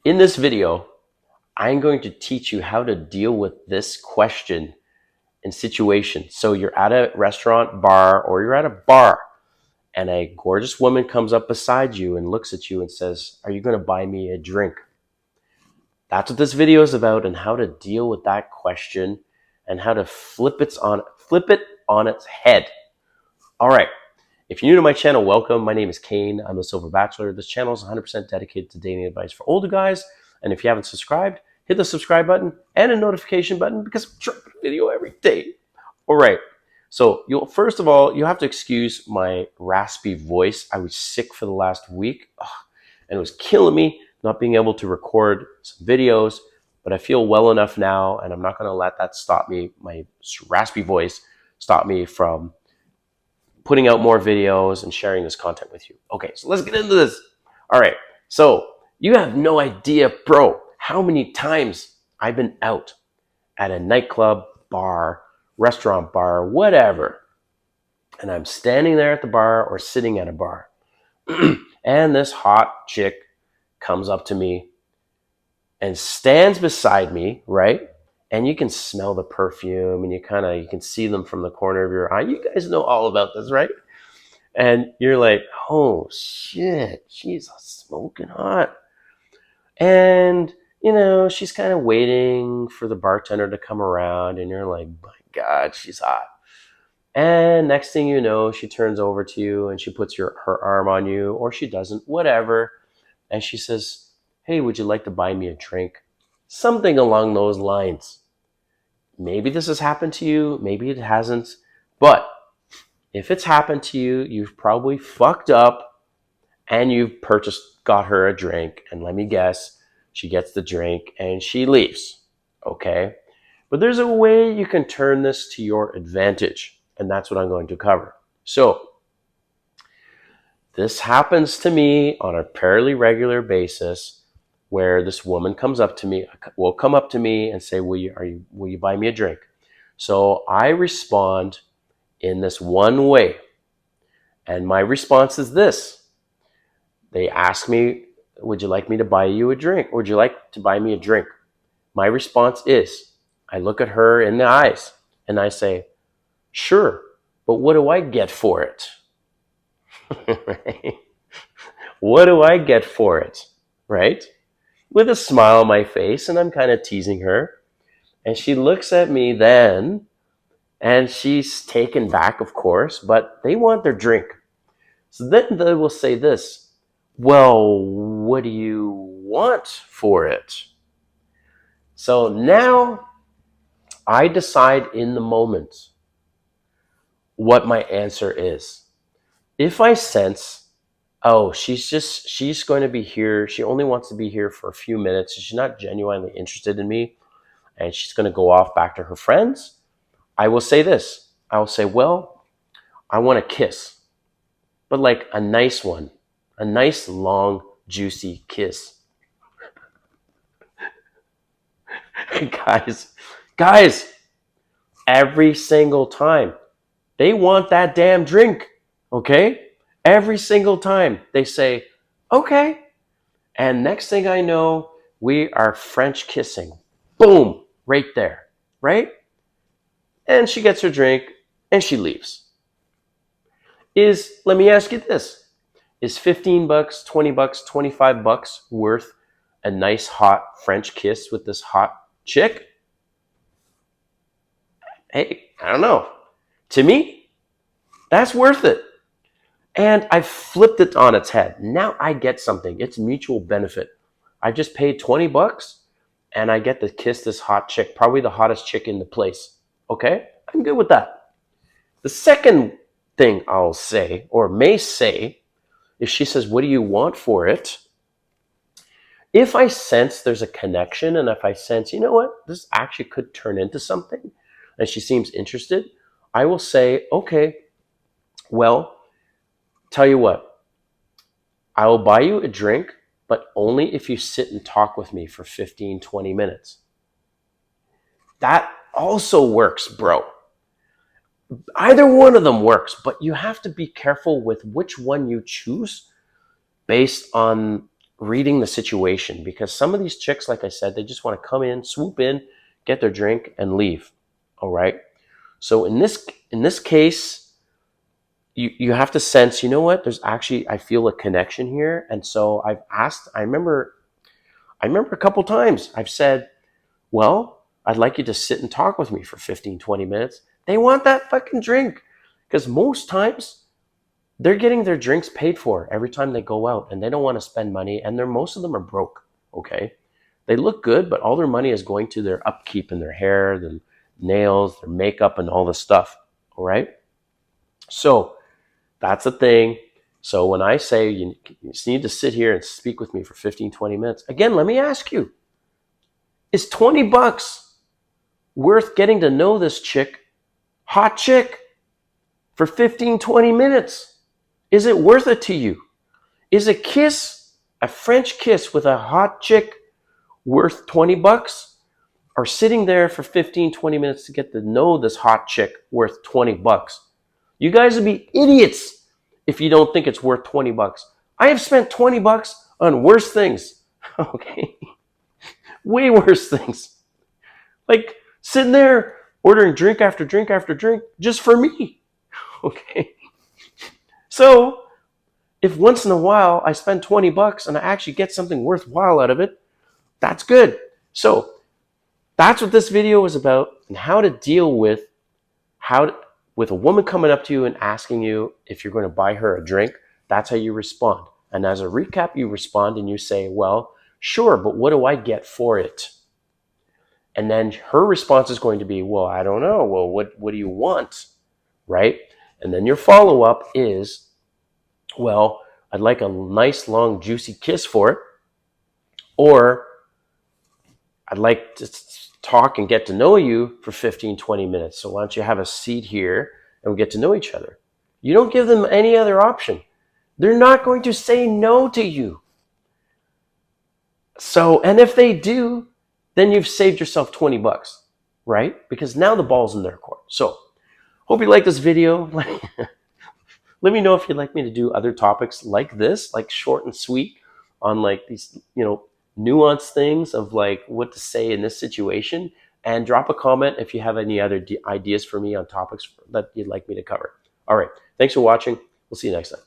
In this video, I'm going to teach you how to deal with this question and situation. So you're at a restaurant, bar, or you're at a bar, and a gorgeous woman comes up beside you and looks at you and says, "Are you going to buy me a drink?" That's what this video is about, and how to deal with that question and how to flip it on its head. All right. If you're new to my channel, welcome. My name is Kane. I'm a Silver Bachelor. This channel is 100% dedicated to dating advice for older guys. And if you haven't subscribed, hit the subscribe button and a notification button because I'm dropping a video every day. All right. So first of all, you have to excuse my raspy voice. I was sick for the last week, and it was killing me not being able to record some videos. But I feel well enough now, and I'm not going to let that stop me. My raspy voice stop me from putting out more videos and sharing this content with you. Okay, so let's get into this. All right, so you have no idea, bro, how many times I've been out at a nightclub, bar, restaurant bar, whatever, and I'm standing there at the bar or sitting at a bar, and this hot chick comes up to me and stands beside me, right? And you can smell the perfume, and you can see them from the corner of your eye. You guys know all about this, right? And you're like, oh shit, she's smoking hot. And she's kind of waiting for the bartender to come around, and you're like, my God, she's hot. And next thing you know, she turns over to you and she puts her arm on you, or she doesn't, whatever. And she says, "Hey, would you like to buy me a drink?" Something along those lines. Maybe this has happened to you, maybe it hasn't. But if it's happened to you, you've probably fucked up and you've got her a drink. And let me guess, she gets the drink and she leaves. Okay? But there's a way you can turn this to your advantage. And that's what I'm going to cover. So, this happens to me on a fairly regular basis, where this woman will come up to me and say, will you buy me a drink? So I respond in this one way. And my response is this. They ask me, would you like me to buy you a drink? Would you like to buy me a drink? My response is, I look at her in the eyes and I say, sure, but what do I get for it? Right? What do I get for it? Right? With a smile on my face, and I'm kind of teasing her. And she looks at me then, and she's taken back, of course, but they want their drink. So then they will say this, well, what do you want for it? So now I decide in the moment what my answer is. If I sense, oh, she's going to be here, she only wants to be here for a few minutes, she's not genuinely interested in me, and she's going to go off back to her friends, I will say this. I will say, well, I want a kiss, but like a nice one, a nice, long, juicy kiss. Guys, every single time, they want that damn drink, okay? Every single time they say, okay. And next thing I know, we are French kissing. Boom, right there, right? And she gets her drink and she leaves. Let me ask you this, is 15 bucks, 20 bucks, 25 bucks worth a nice hot French kiss with this hot chick? Hey, I don't know. To me, that's worth it. And I flipped it on its head. Now I get something. It's mutual benefit. I just paid 20 bucks and I get to kiss this hot chick, probably the hottest chick in the place. Okay? I'm good with that. The second thing I'll say, or may say, if she says, what do you want for it? If I sense there's a connection, and if I sense, you know what, this actually could turn into something, and she seems interested, I will say, okay, well, tell you what, I will buy you a drink, but only if you sit and talk with me for 15, 20 minutes. That also works, bro. Either one of them works, but you have to be careful with which one you choose based on reading the situation, because some of these chicks, like I said, they just want to come in, swoop in, get their drink, and leave. All right. So in this case, you have to sense, you know what? There's actually, I feel a connection here, and so I've asked. I remember a couple times I've said, well, I'd like you to sit and talk with me for 15, 20 minutes. They want that fucking drink, because most times they're getting their drinks paid for every time they go out, and they don't want to spend money, and most of them are broke. Okay. They look good, but all their money is going to their upkeep and their hair, their nails, their makeup, and all this stuff. All right. So that's the thing. So when I say you just need to sit here and speak with me for 15, 20 minutes, again, let me ask you, is $20 worth getting to know this chick, hot chick, for 15, 20 minutes? Is it worth it to you? Is a kiss, a French kiss with a hot chick, worth $20? Or sitting there for 15, 20 minutes to get to know this hot chick worth $20? You guys would be idiots if you don't think it's worth $20. I have spent $20 on worse things. Okay. Way worse things. Like sitting there ordering drink after drink after drink just for me. Okay. So if once in a while I spend $20 and I actually get something worthwhile out of it, that's good. So that's what this video is about, and how to deal with with a woman coming up to you and asking you if you're going to buy her a drink. That's how you respond. And as a recap, you respond and you say, well, sure, but what do I get for it? And then her response is going to be, well, I don't know. Well, what do you want? Right? And then your follow-up is, well, I'd like a nice, long, juicy kiss for it. Or I'd like to talk and get to know you for 15, 20 minutes. So why don't you have a seat here and we get to know each other? You don't give them any other option. They're not going to say no to you. So, and if they do, then you've saved yourself $20, right? Because now the ball's in their court. So, hope you like this video. Let me know if you'd like me to do other topics like this, like short and sweet, on like these, nuanced things of like what to say in this situation. And drop a comment if you have any other ideas for me on topics that you'd like me to cover. All right. Thanks for watching. We'll see you next time.